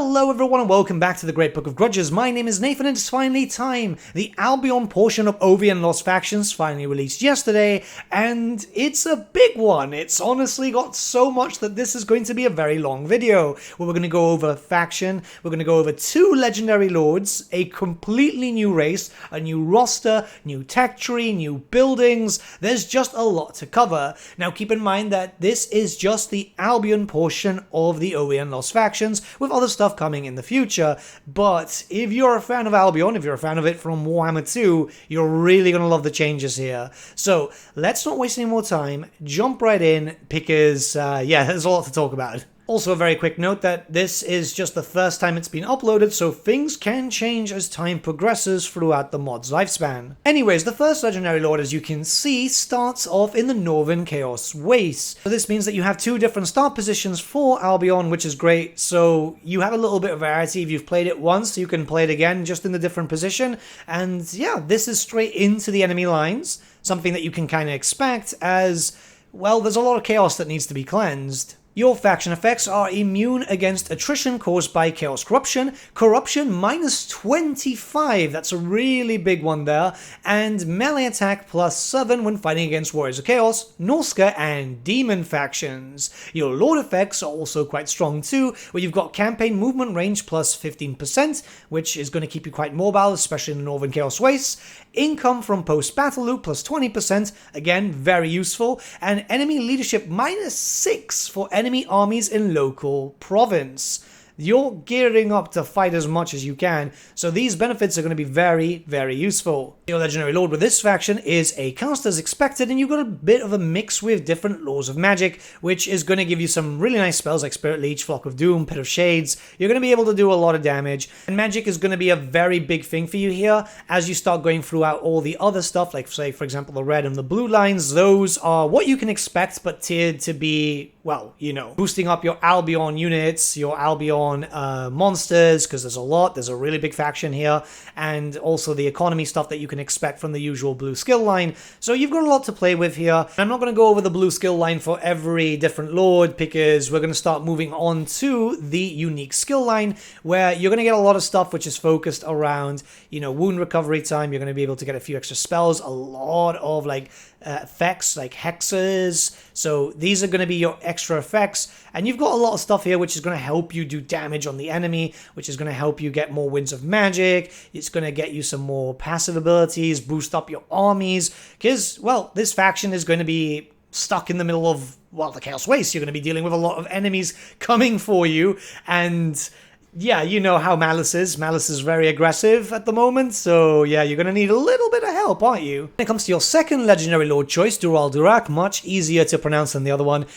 Hello everyone and welcome back to the Great Book of Grudges. My name is Nathan and it's finally time. The Albion portion of OVN Lost Factions finally released yesterday, and it's a big one. It's honestly got so much that this is going to be a very long video, where we're going to go over faction, we're going to go over 2 legendary lords, a completely new race, a new roster, new tech tree, new buildings. There's just a lot to cover. Now keep in mind that this is just the Albion portion of the OVN Lost Factions, with other stuff coming in the future. But if you're a fan of Albion, if you're a fan of it from Warhammer 2, you're really going to love the changes here. So let's not waste any more time, jump right in, because yeah, there's a lot to talk about. Also, a very quick note that this is just the first time it's been uploaded, so things can change as time progresses throughout the mod's lifespan. Anyways, the first legendary lord, as you can see, starts off in the Northern Chaos Waste. So this means that you have 2 different start positions for Albion, which is great. So you have a little bit of variety. If you've played it once, you can play it again just in the different position. And yeah, this is straight into the enemy lines, something that you can kind of expect as, well, there's a lot of chaos that needs to be cleansed. Your faction effects are immune against attrition caused by Chaos Corruption, Corruption minus 25, that's a really big one there, and melee attack plus 7 when fighting against Warriors of Chaos, Norsca, and Demon factions. Your Lord effects are also quite strong too, where you've got campaign movement range plus 15%, which is going to keep you quite mobile, especially in the Northern Chaos Wastes. Income from post-battle loot plus 20%, again, very useful, and enemy leadership minus 6 for enemy armies in local province. You're gearing up to fight as much as you can, so these benefits are going to be very, very useful. Your legendary lord with this faction is a caster as expected, and you've got a bit of a mix with different laws of magic, which is going to give you some really nice spells like Spirit Leech, Flock of Doom, Pit of Shades. You're going to be able to do a lot of damage, and magic is going to be a very big thing for you here as you start going throughout all the other stuff, like say for example the red and the blue lines. Those are what you can expect, but tiered to be, well, you know, boosting up your Albion units, your Albion monsters, because there's a really big faction here, and also the economy stuff that you can expect from the usual blue skill line. So you've got a lot to play with here. I'm not going to go over the blue skill line for every different lord, because we're going to start moving on to the unique skill line, where you're going to get a lot of stuff which is focused around, you know, wound recovery time. You're going to be able to get a few extra spells, a lot of like effects like hexes. So these are going to be your extra effects, and you've got a lot of stuff here which is going to help you do damage on the enemy, which is going to help you get more winds of magic. It's going to get you some more passive abilities, boost up your armies, because, well, this faction is going to be stuck in the middle of, well, the Chaos Waste. You're going to be dealing with a lot of enemies coming for you, and yeah, you know how Malice is. Malice is very aggressive at the moment, so yeah, you're going to need a little bit of help, aren't you? When it comes to your second legendary lord choice, Dural Durak, much easier to pronounce than the other one.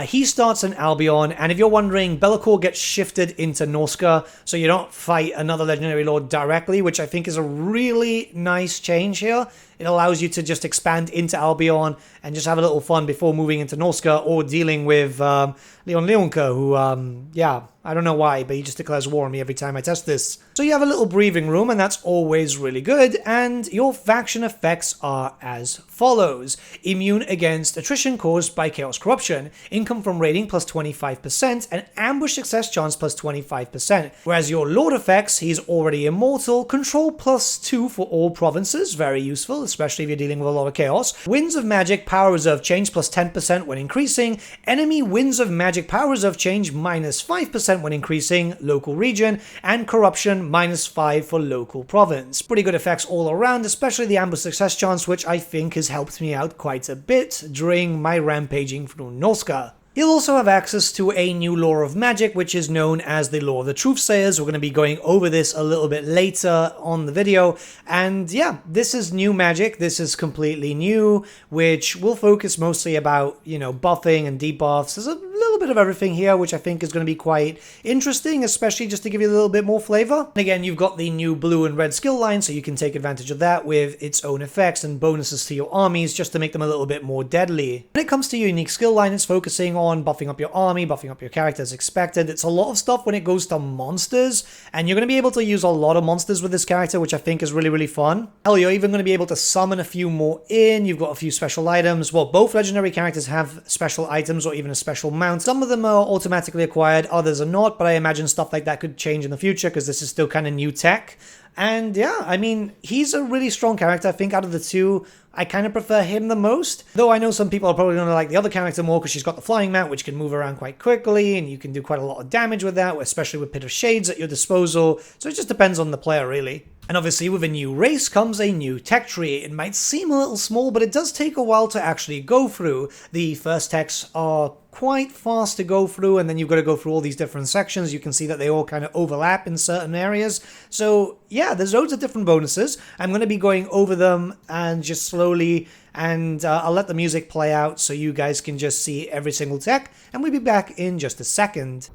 He starts in Albion, and if you're wondering, Be'lakor gets shifted into Norsca, so you don't fight another legendary lord directly, which I think is a really nice change here. It allows you to just expand into Albion and just have a little fun before moving into Norsca or dealing with Leon Leonka, who, yeah, I don't know why, but he just declares war on me every time I test this. So you have a little breathing room, and that's always really good, and your faction effects are as follows. Immune against attrition caused by Chaos Corruption, income from raiding plus 25%, and ambush success chance plus 25%. Whereas your lord effects, he's already immortal, control plus 2 for all provinces, very useful, especially if you're dealing with a lot of chaos. Winds of magic power reserve change plus 10% when increasing, enemy winds of magic power reserve change minus 5% when increasing, local region, and corruption minus 5 for local province. Pretty good effects all around, especially the ambush success chance, which I think has helped me out quite a bit during my rampaging through Norsca. You'll also have access to a new law of magic, which is known as the Law of the Truthsayers. We're going to be going over this a little bit later on the video. And yeah, this is new magic. This is completely new, which will focus mostly about, you know, buffing and debuffs. There's a little bit of everything here, which I think is going to be quite interesting, especially just to give you a little bit more flavor. And again, you've got the new blue and red skill line, so you can take advantage of that with its own effects and bonuses to your armies just to make them a little bit more deadly. When it comes to your unique skill line, it's focusing on buffing up your army, buffing up your character as expected. It's a lot of stuff when it goes to monsters, and you're going to be able to use a lot of monsters with this character, which I think is really, really fun. Hell, you're even going to be able to summon a few more in. You've got a few special items. Well, both legendary characters have special items or even a special mount Some of them are automatically acquired, others are not, but I imagine stuff like that could change in the future because this is still kind of new tech. And yeah, I mean, he's a really strong character. I think out of the two, I kind of prefer him the most. Though I know some people are probably going to like the other character more because she's got the flying mount, which can move around quite quickly, and you can do quite a lot of damage with that, especially with Pit of Shades at your disposal. So it just depends on the player, really. And obviously with a new race comes a new tech tree. It might seem a little small, but it does take a while to actually go through. The first techs are quite fast to go through, and then you've got to go through all these different sections. You can see that they all kind of overlap in certain areas. So yeah, there's loads of different bonuses. I'm going to be going over them and just slowly, and I'll let the music play out so you guys can just see every single tech, and we'll be back in just a second.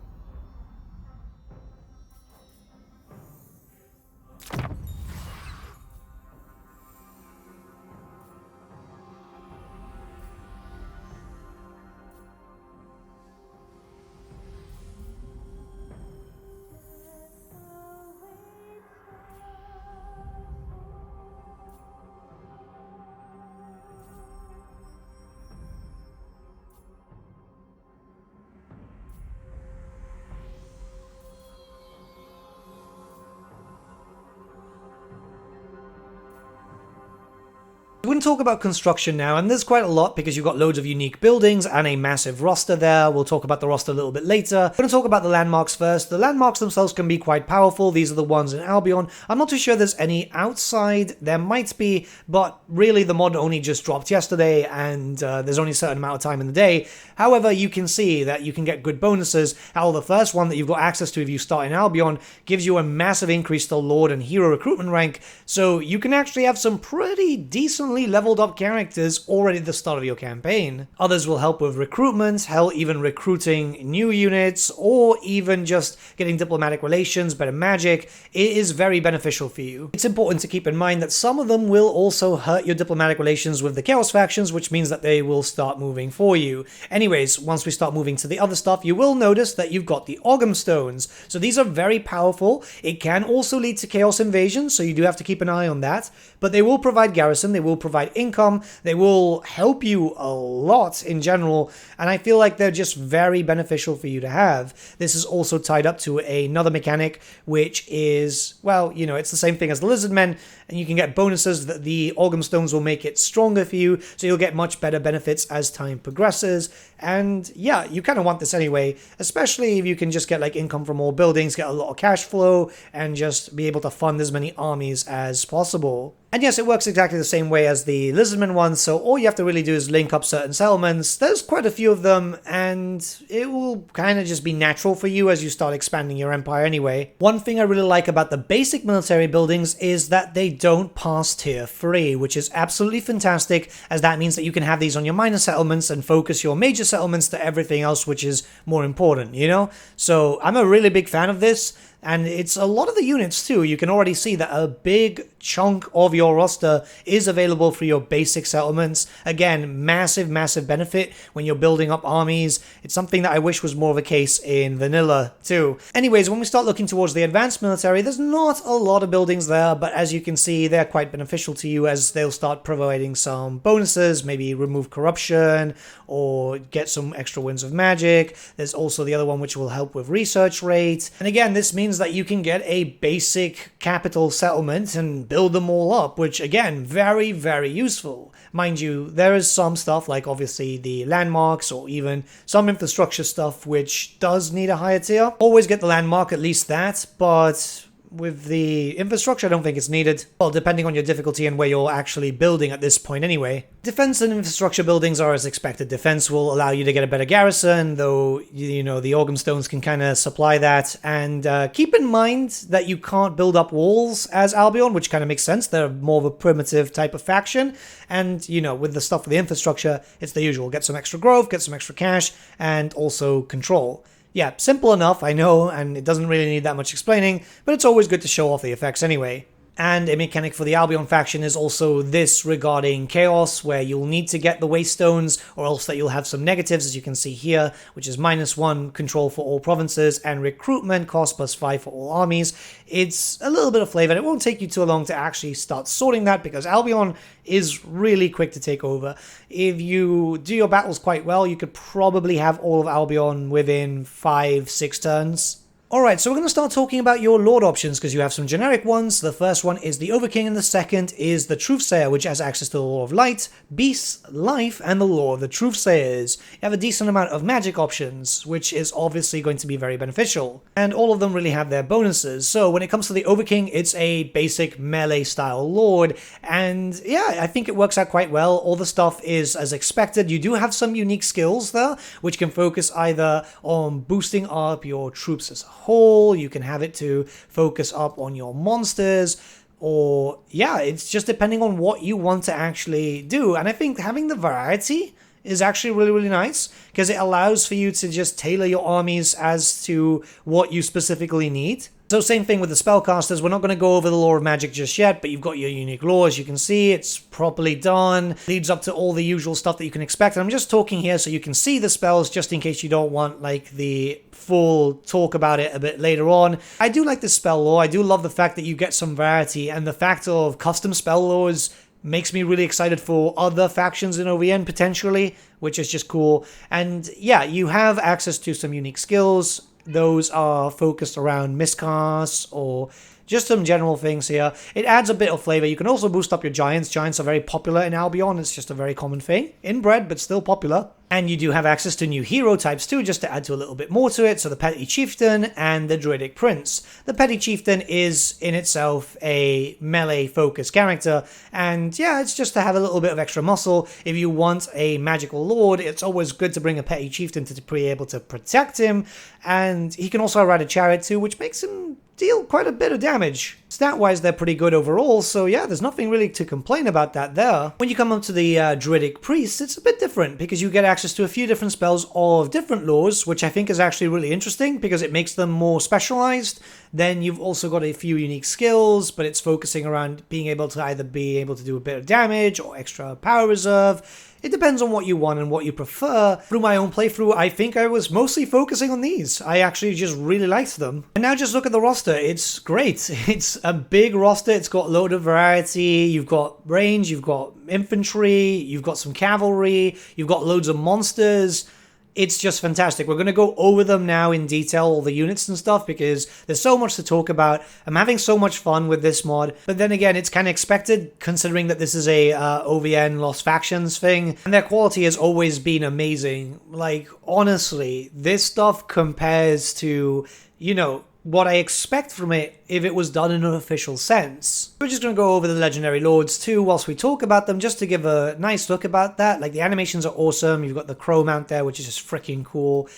We're going to talk about construction now, and there's quite a lot because you've got loads of unique buildings and a massive roster there. We'll talk about the roster a little bit later. We're going to talk about the landmarks first. The landmarks themselves can be quite powerful. These are the ones in Albion. I'm not too sure there's any outside. There might be, but really the mod only just dropped yesterday, and there's only a certain amount of time in the day. However, you can see that you can get good bonuses. How the first one that you've got access to if you start in Albion gives you a massive increase to Lord and Hero recruitment rank, so you can actually have some pretty decently leveled up characters already at the start of your campaign. Others will help with recruitment, hell, even recruiting new units, or even just getting diplomatic relations, better magic. It is very beneficial for you. It's important to keep in mind that some of them will also hurt your diplomatic relations with the Chaos factions, which means that they will start moving for you. Anyways, once we start moving to the other stuff, you will notice that you've got the Ogham Stones. So these are very powerful. It can also lead to Chaos Invasion, so you do have to keep an eye on that. But they will provide garrison, they will provide income, they will help you a lot in general, and I feel like they're just very beneficial for you to have. This is also tied up to another mechanic, which is, well, you know, it's the same thing as the Lizardmen, and you can get bonuses that the Ogham Stones will make it stronger for you, so you'll get much better benefits as time progresses. And yeah, you kind of want this anyway, especially if you can just get like income from all buildings, get a lot of cash flow, and just be able to fund as many armies as possible. And yes, it works exactly the same way as the Lizardman one, so all you have to really do is link up certain settlements. There's quite a few of them, and it will kind of just be natural for you as you start expanding your empire anyway. One thing I really like about the basic military buildings is that they don't pass tier 3, which is absolutely fantastic, as that means that you can have these on your minor settlements and focus your major settlements to everything else which is more important, you know? So I'm a really big fan of this. And it's a lot of the units too. You can already see that a big chunk of your roster is available for your basic settlements. Again, massive, massive benefit when you're building up armies. It's something that I wish was more of a case in vanilla too. Anyways, when we start looking towards the advanced military, there's not a lot of buildings there, but as you can see, they're quite beneficial to you as they'll start providing some bonuses, maybe remove corruption or get some extra winds of magic. There's also the other one which will help with research rate. And again, this means that you can get a basic capital settlement and build them all up, which again, very, very useful. Mind you, there is some stuff like obviously the landmarks or even some infrastructure stuff which does need a higher tier. Always get the landmark, at least that, but with the infrastructure, I don't think it's needed. Well, depending on your difficulty and where you're actually building at this point anyway. Defense and infrastructure buildings are as expected. Defense will allow you to get a better garrison, though, you know, the Ogham Stones can kind of supply that. And keep in mind that you can't build up walls as Albion, which kind of makes sense. They're more of a primitive type of faction. And, you know, with the stuff for the infrastructure, it's the usual. Get some extra growth, get some extra cash, and also control. Yeah, simple enough, I know, and it doesn't really need that much explaining, but it's always good to show off the effects anyway. And a mechanic for the Albion faction is also this regarding Chaos, where you'll need to get the Waystones, or else that you'll have some negatives, as you can see here, which is -1 control for all provinces, and recruitment cost +5 for all armies. It's a little bit of flavor, and it won't take you too long to actually start sorting that, because Albion is really quick to take over. If you do your battles quite well, you could probably have all of Albion within 5-6 turns. Alright, so we're going to start talking about your Lord options, because you have some generic ones. The first one is the Overking, and the second is the Truthsayer, which has access to the Law of Light, Beast, Life, and the Law of the Truthsayers. You have a decent amount of magic options, which is obviously going to be very beneficial. And all of them really have their bonuses. So when it comes to the Overking, it's a basic melee style Lord, and yeah, I think it works out quite well. All the stuff is as expected. You do have some unique skills there, which can focus either on boosting up your troops as a whole, you can have it to focus up on your monsters, or yeah, it's just depending on what you want to actually do. And I think having the variety is actually really nice, because it allows for you to just tailor your armies as to what you specifically need. So same thing with the spellcasters. We're not going to go over the Law of Magic just yet, but you've got your unique law. As you can see, it's properly done. Leads up to all the usual stuff that you can expect. And I'm just talking here so you can see the spells, just in case you don't want like the full talk about it a bit later on. I do like this spell law. I do love the fact that you get some variety, and the fact of custom spell laws makes me really excited for other factions in OVN potentially, which is just cool. And yeah, you have access to some unique skills. Those are focused around miscasts or just some general things here. It adds a bit of flavor. You can also boost up your giants. Giants are very popular in Albion. It's just a very common thing. Inbred, but still popular. And you do have access to new hero types too, just to add to a little bit more to it. So the Petty Chieftain and the Druidic Prince. The Petty Chieftain is in itself a melee-focused character. And yeah, it's just to have a little bit of extra muscle. If you want a magical lord, it's always good to bring a Petty Chieftain to be able to protect him. And he can also ride a chariot too, which makes him deal quite a bit of damage. Stat-wise, they're pretty good overall, so yeah, there's nothing really to complain about that there. When you come up to the Druidic Priest, it's a bit different, because you get access to a few different spells of different laws, which I think is actually really interesting, because it makes them more specialized. Then you've also got a few unique skills, but it's focusing around being able to either be able to do a bit of damage or extra power reserve. It depends on what you want and what you prefer. Through my own playthrough, I think I was mostly focusing on these. I actually just really liked them. And now just look at the roster. It's great. It's a big roster. It's got a load of variety. You've got range, you've got infantry, you've got some cavalry, you've got loads of monsters. It's just fantastic. We're going to go over them now in detail, all the units and stuff, because there's so much to talk about. I'm having so much fun with this mod, but then again, it's kind of expected, considering that this is a OVN Lost Factions thing, and their quality has always been amazing. Like, honestly, this stuff compares to, you know, what I expect from it if it was done in an official sense. We're just going to go over the legendary lords too whilst we talk about them, just to give a nice look about that. Like, the animations are awesome. You've got the crow mount there, which is just freaking cool.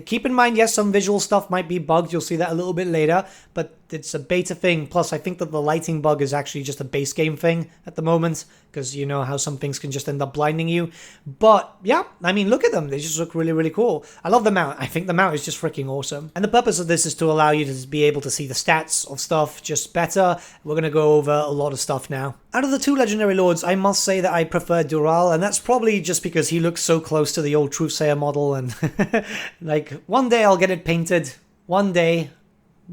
Keep in mind, yes, some visual stuff might be bugged. You'll see that a little bit later, but it's a beta thing. Plus, I think that the lighting bug is actually just a base game thing at the moment, because you know how some things can just end up blinding you. But yeah, I mean, look at them. They just look really cool. I love the mount. I think the mount is just freaking awesome. And the purpose of this is to allow you to be able to see the stats of stuff just better. We're going to go over a lot of stuff now. Out of the two legendary lords, I must say that I prefer Dural, and that's probably just because he looks so close to the old Truthsayer model, and like, one day I'll get it painted. One day.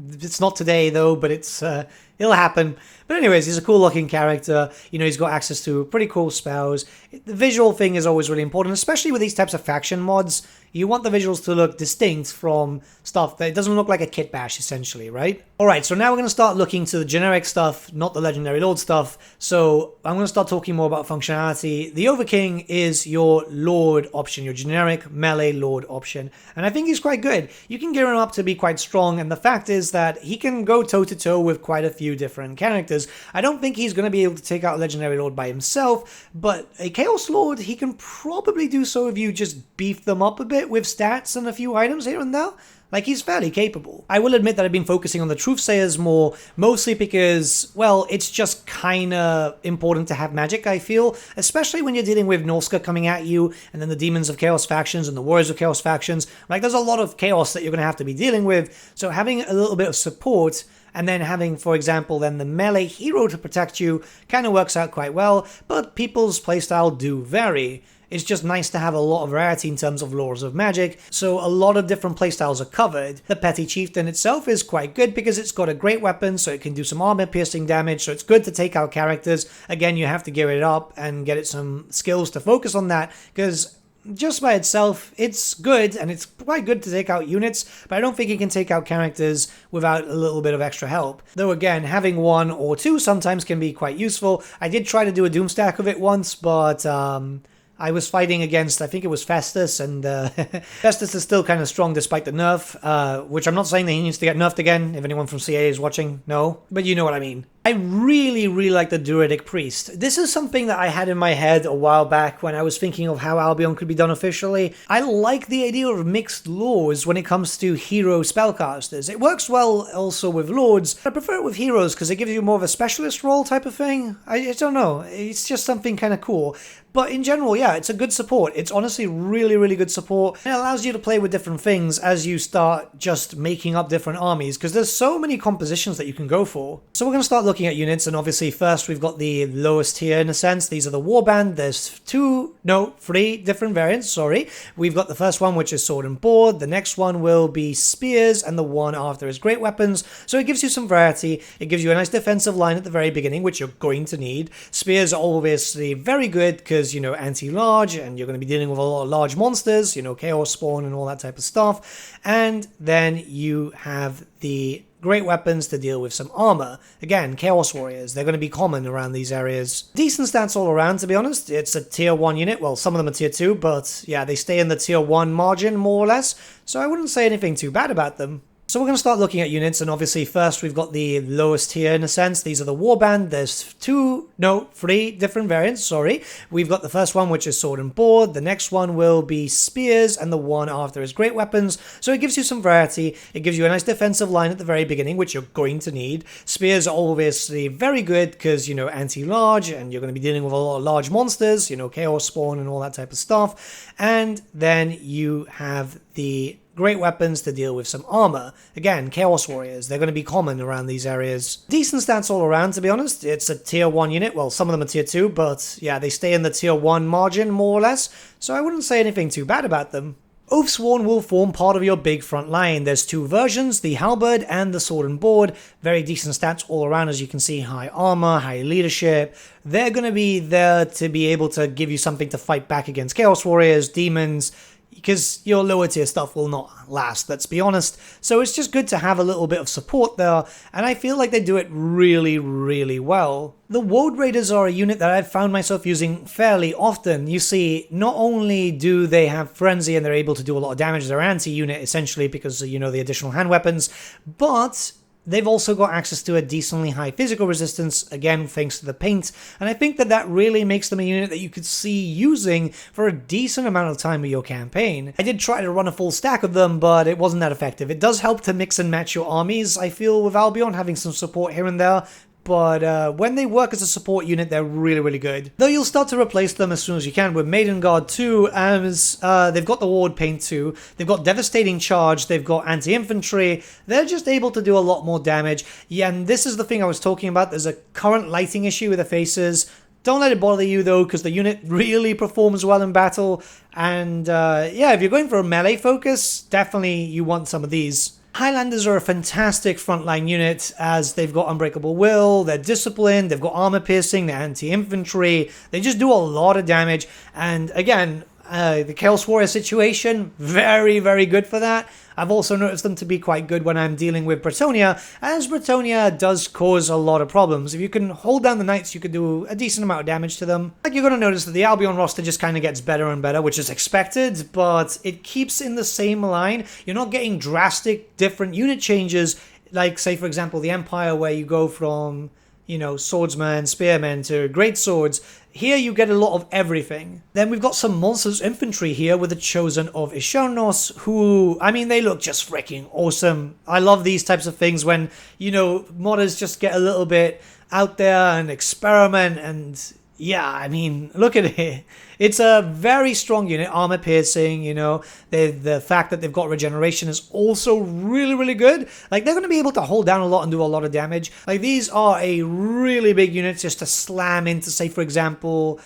It's not today though, but it'll happen. But anyways, he's a cool looking character. You know, he's got access to pretty cool spells. The visual thing is always really important, especially with these types of faction mods. You want the visuals to look distinct from stuff that it doesn't look like a kit bash, essentially, right? Alright, so now we're going to start looking to the generic stuff, not the legendary lord stuff. So I'm going to start talking more about functionality. The Overking is your lord option, your generic melee lord option. And I think he's quite good. You can gear him up to be quite strong, and the fact is that he can go toe-to-toe with quite a few different characters. I don't think he's going to be able to take out a legendary lord by himself, but a Chaos Lord, he can probably do so if you just beef them up a bit with stats and a few items here and there. Like, he's fairly capable. I will admit that I've been focusing on the Truthsayers more, mostly because, well, it's just kinda important to have magic, I feel, especially when you're dealing with Norska coming at you, and then the Demons of Chaos factions and the Warriors of Chaos factions. Like, there's a lot of chaos that you're gonna have to be dealing with, so having a little bit of support and then having, for example, then the melee hero to protect you kind of works out quite well, but people's playstyle do vary. It's just nice to have a lot of variety in terms of laws of magic, so a lot of different playstyles are covered. The Petty Chieftain itself is quite good because it's got a great weapon, so it can do some armor-piercing damage, so it's good to take out characters. Again, you have to gear it up and get it some skills to focus on that, because just by itself, it's good, and it's quite good to take out units, but I don't think you can take out characters without a little bit of extra help. Though again, having one or two sometimes can be quite useful. I did try to do a Doomstack of it once, but I was fighting against, I think it was Festus, and Festus is still kind of strong despite the nerf, which I'm not saying that he needs to get nerfed again, if anyone from CA is watching, no, but you know what I mean. I really like the Druidic Priest. This is something that I had in my head a while back when I was thinking of how Albion could be done officially. I like the idea of mixed laws when it comes to hero spellcasters. It works well also with lords. I prefer it with heroes because it gives you more of a specialist role type of thing. I don't know, it's just something kind of cool. But in general, yeah, it's a good support. It's honestly really good support. It allows you to play with different things as you start just making up different armies, because there's so many compositions that you can go for. So we're going to start looking at units, and obviously first we've got the lowest tier in a sense. These are the Warband. There's three different variants, sorry. We've got the first one, which is Sword and Board. The next one will be Spears, and the one after is Great Weapons. So it gives you some variety. It gives you a nice defensive line at the very beginning, which you're going to need. Spears are obviously very good because, you know, anti-large, and you're going to be dealing with a lot of large monsters, you know, Chaos Spawn and all that type of stuff. And then you have the Great Weapons to deal with some armor. Again, Chaos Warriors, they're going to be common around these areas. Decent stats all around, to be honest. It's a tier 1 unit. Well, some of them are tier 2, but yeah, they stay in the tier 1 margin, more or less. So I wouldn't say anything too bad about them. So we're going to start looking at units, and obviously first we've got the lowest tier in a sense. These are the Warband. There's three different variants, sorry. We've got the first one, which is Sword and Board. The next one will be Spears, and the one after is Great Weapons. So it gives you some variety. It gives you a nice defensive line at the very beginning, which you're going to need. Spears are obviously very good because, you know, anti-large, and you're going to be dealing with a lot of large monsters, you know, Chaos Spawn and all that type of stuff. And then you have the Great Weapons to deal with some armor. Again, Chaos Warriors, they're going to be common around these areas. Decent stats all around, to be honest. It's a tier 1 unit. Well, some of them are tier 2, but yeah, they stay in the tier 1 margin, more or less. So I wouldn't say anything too bad about them. Oathsworn will form part of your big front line. There's two versions, the Halberd and the Sword and Board. Very decent stats all around, as you can see. High armor, high leadership. They're going to be there to be able to give you something to fight back against Chaos Warriors, demons, because your lower tier stuff will not last, let's be honest. So it's just good to have a little bit of support there, and I feel like they do it really well. The Woad Raiders are a unit that I've found myself using fairly often. You see, not only do they have Frenzy and they're able to do a lot of damage, they're anti-unit essentially because, you know, the additional hand weapons, but they've also got access to a decently high physical resistance, again thanks to the paint, and I think that that really makes them a unit that you could see using for a decent amount of time of your campaign. I did try to run a full stack of them, but it wasn't that effective. It does help to mix and match your armies, I feel, with Albion, having some support here and there. But when they work as a support unit, they're really good. Though you'll start to replace them as soon as you can with Maiden Guard 2, as they've got the Ward Paint 2, they've got Devastating Charge, they've got Anti-Infantry, they're just able to do a lot more damage. Yeah, and this is the thing I was talking about, there's a current lighting issue with the faces. Don't let it bother you though, because the unit really performs well in battle, and yeah, if you're going for a melee focus, definitely you want some of these. Highlanders are a fantastic frontline unit as they've got Unbreakable Will, they're disciplined, they've got armor piercing, they're anti-infantry, they just do a lot of damage, and again, the Chaos Warrior situation, very good for that. I've also noticed them to be quite good when I'm dealing with Bretonnia, as Bretonnia does cause a lot of problems. If you can hold down the Knights, you could do a decent amount of damage to them. Like, you're going to notice that the Albion roster just kind of gets better and better, which is expected, but it keeps in the same line. You're not getting drastic different unit changes, like, say, for example, the Empire, where you go from, you know, swordsmen, spearmen to great swords. here you get a lot of everything. Then we've got some Monsters Infantry here with the Chosen of Ishernos, who, I mean, they look just freaking awesome. I love these types of things when, you know, modders just get a little bit out there and experiment, and yeah, I mean, look at it. It's a very strong unit, armor piercing, you know. The fact that they've got regeneration is also really, really good. Like, they're going to be able to hold down a lot and do a lot of damage. Like, these are a really big unit just to slam into, say, for example,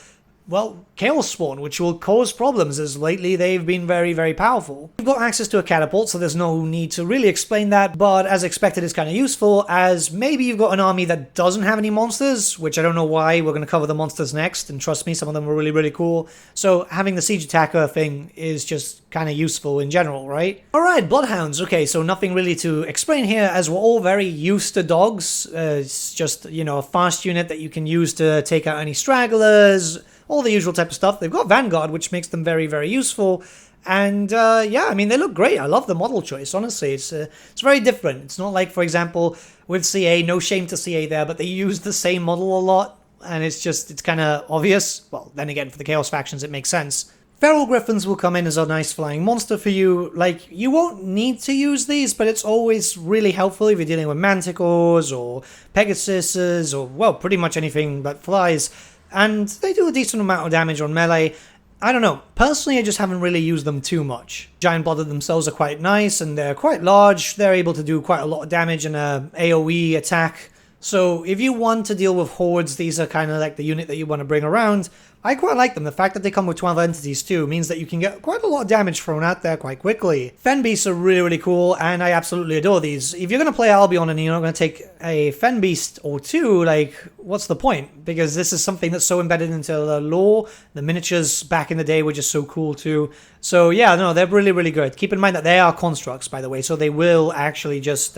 well, Oathsworn, which will cause problems, as lately they've been very, very powerful. You've got access to a catapult, so there's no need to really explain that, but as expected, it's kind of useful, as maybe you've got an army that doesn't have any monsters, which I don't know why. We're going to cover the monsters next, and trust me, some of them are really, really cool. So having the siege attacker thing is just kind of useful in general, right? Alright, Bloodhounds. Okay, so nothing really to explain here, as we're all very used to dogs. It's just, you know, a fast unit that you can use to take out any stragglers, all the usual type of stuff. They've got Vanguard, which makes them very, very useful. And yeah, I mean, they look great. I love the model choice, honestly. It's very different. It's not like, for example, with CA, no shame to CA there, but they use the same model a lot. And it's kind of obvious. Well, then again, for the Chaos factions, it makes sense. Feral Griffins will come in as a nice flying monster for you. Like, you won't need to use these, but it's always really helpful if you're dealing with Manticores or Pegasuses or, well, pretty much anything that flies. And they do a decent amount of damage on melee. I don't know. Personally, I just haven't really used them too much. Giant Blooded themselves are quite nice, and they're quite large. They're able to do quite a lot of damage in a AoE attack. So if you want to deal with hordes, these are kind of like the unit that you want to bring around. I quite like them. The fact that they come with 12 entities too means that you can get quite a lot of damage thrown out there quite quickly. Fen Beasts are really, really cool, and I absolutely adore these. If you're going to play Albion and you're not going to take a Fen Beast or two, like, what's the point? Because this is something that's so embedded into the lore. The miniatures back in the day were just so cool too. So yeah, no, they're really, really good. Keep in mind that they are constructs, by the way, so they will actually just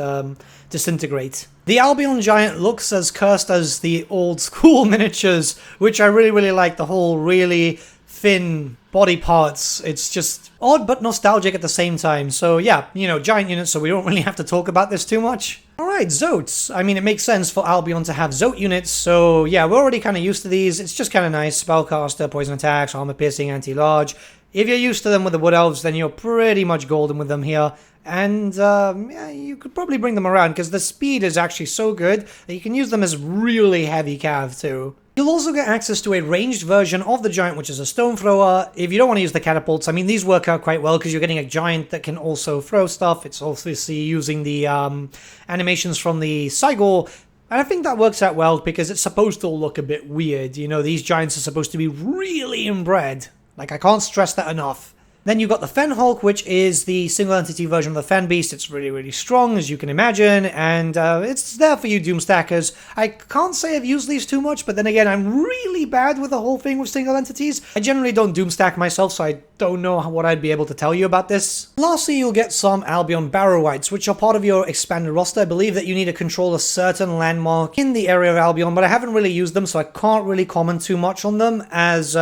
disintegrate. The Albion Giant looks as cursed as the old school miniatures, which I really, really like. The whole really thin body parts. It's just odd but nostalgic at the same time. So yeah, you know, giant units, so we don't really have to talk about this too much. Alright, Zotes. I mean, it makes sense for Albion to have Zote units, so yeah, we're already kind of used to these. It's just kind of nice. Spellcaster, poison attacks, armor piercing, anti-large. If you're used to them with the Wood Elves, then you're pretty much golden with them here. And yeah, you could probably bring them around because the speed is actually so good that you can use them as really heavy cav too. You'll also get access to a ranged version of the Giant, which is a stone thrower. If you don't want to use the catapults, I mean, these work out quite well because you're getting a Giant that can also throw stuff. It's obviously using the animations from the Cygor. And I think that works out well because it's supposed to look a bit weird. You know, these Giants are supposed to be really inbred. Like, I can't stress that enough. Then you've got the Fen Hulk, which is the single entity version of the Fen Beast. It's really, really strong, as you can imagine, and it's there for you Doomstackers. I can't say I've used these too much, but then again, I'm really bad with the whole thing with single entities. I generally don't Doomstack myself, so I don't know what I'd be able to tell you about this. Lastly, you'll get some Albion Barrow-wights, which are part of your expanded roster. I believe that you need to control a certain landmark in the area of Albion, but I haven't really used them, so I can't really comment too much on them, as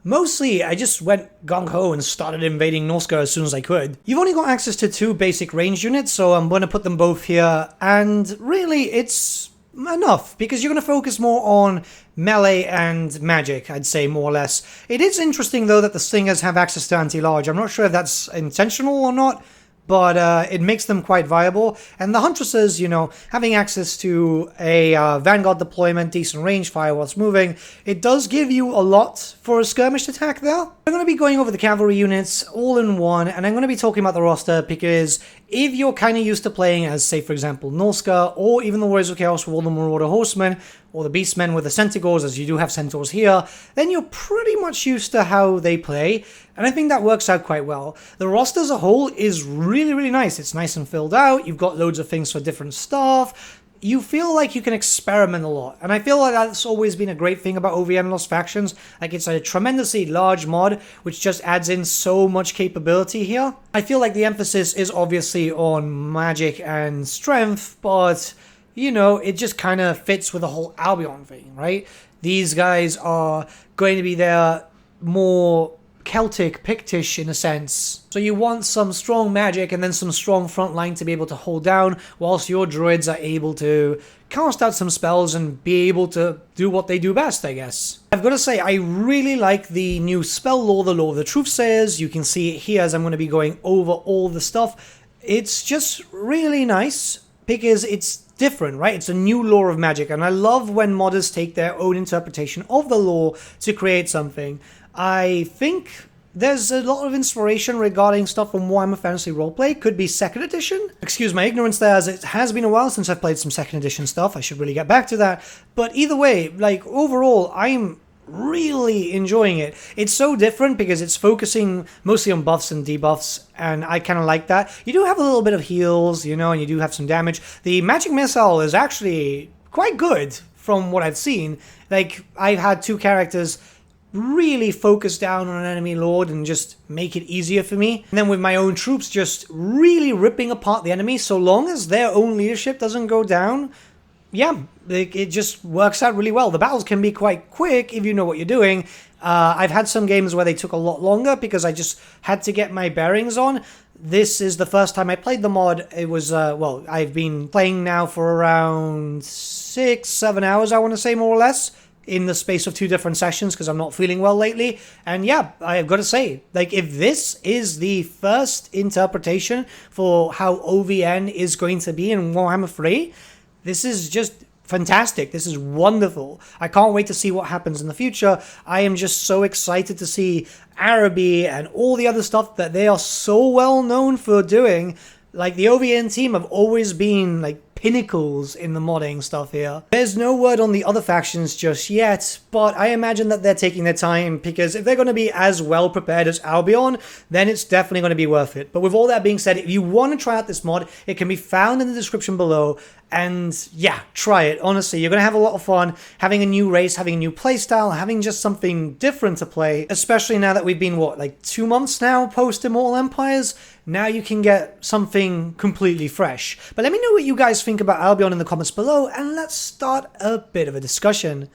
mostly, I just went gung-ho and started invading Norsca as soon as I could. You've only got access to 2 basic ranged units, so I'm going to put them both here, and really, it's enough, because you're going to focus more on melee and magic, I'd say, more or less. It is interesting, though, that the Slingers have access to anti-large. I'm not sure if that's intentional or not, but it makes them quite viable. And the Huntresses, you know, having access to a Vanguard deployment, decent range, fire whilst moving, it does give you a lot for a skirmish attack there. I'm going to be going over the cavalry units all in one, and I'm going to be talking about the roster because if you're kind of used to playing as, say, for example, Norsca, or even the Warriors of Chaos with all the Marauder Horsemen, or the Beastmen with the Centaurs, as you do have Centaurs here, then you're pretty much used to how they play, and I think that works out quite well. The roster as a whole is really, really nice. It's nice and filled out. You've got loads of things for different stuff. You feel like you can experiment a lot, and I feel like that's always been a great thing about OVN Lost Factions. Like, it's a tremendously large mod, which just adds in so much capability here. I feel like the emphasis is obviously on magic and strength, but you know, it just kind of fits with the whole Albion thing, right? These guys are going to be there more Celtic, Pictish in a sense. So you want some strong magic and then some strong front line to be able to hold down, whilst your druids are able to cast out some spells and be able to do what they do best, I guess. I've got to say, I really like the new spell lore, the Lore of the Truthsayers. You can see it here as I'm going to be going over all the stuff. It's just really nice because it's different, right? It's a new lore of magic, and I love when modders take their own interpretation of the lore to create something. I think there's a lot of inspiration regarding stuff from Warhammer Fantasy Roleplay. Could be 2nd edition. Excuse my ignorance there, as it has been a while since I've played some 2nd edition stuff. I should really get back to that. But either way, like, overall, I'm really enjoying it. It's so different because it's focusing mostly on buffs and debuffs, and I kind of like that. You do have a little bit of heals, you know, and you do have some damage. The magic missile is actually quite good from what I've seen. Like, I've had 2 characters really focus down on an enemy lord and just make it easier for me. And then with my own troops just really ripping apart the enemy, so long as their own leadership doesn't go down, yeah, it just works out really well. The battles can be quite quick if you know what you're doing. I've had some games where they took a lot longer because I just had to get my bearings on. This is the first time I played the mod. It was, well, I've been playing now for around 6-7 hours, I want to say, more or less, in the space of 2 different sessions because I'm not feeling well lately. And yeah, I've got to say, like, if this is the first interpretation for how OVN is going to be in Warhammer 3, this is just fantastic. This is wonderful. I can't wait to see what happens in the future. I am just so excited to see Araby and all the other stuff that they are so well known for doing. Like, the OVN team have always been, like, pinnacles in the modding stuff here. There's no word on the other factions just yet, but I imagine that they're taking their time, because if they're going to be as well prepared as Albion, then it's definitely going to be worth it. But with all that being said, if you want to try out this mod, it can be found in the description below. And yeah, try it. Honestly, you're going to have a lot of fun having a new race, having a new playstyle, having just something different to play, especially now that we've been, what, like 2 months now post Immortal Empires? Now you can get something completely fresh. But let me know what you guys think about Albion in the comments below, and let's start a bit of a discussion.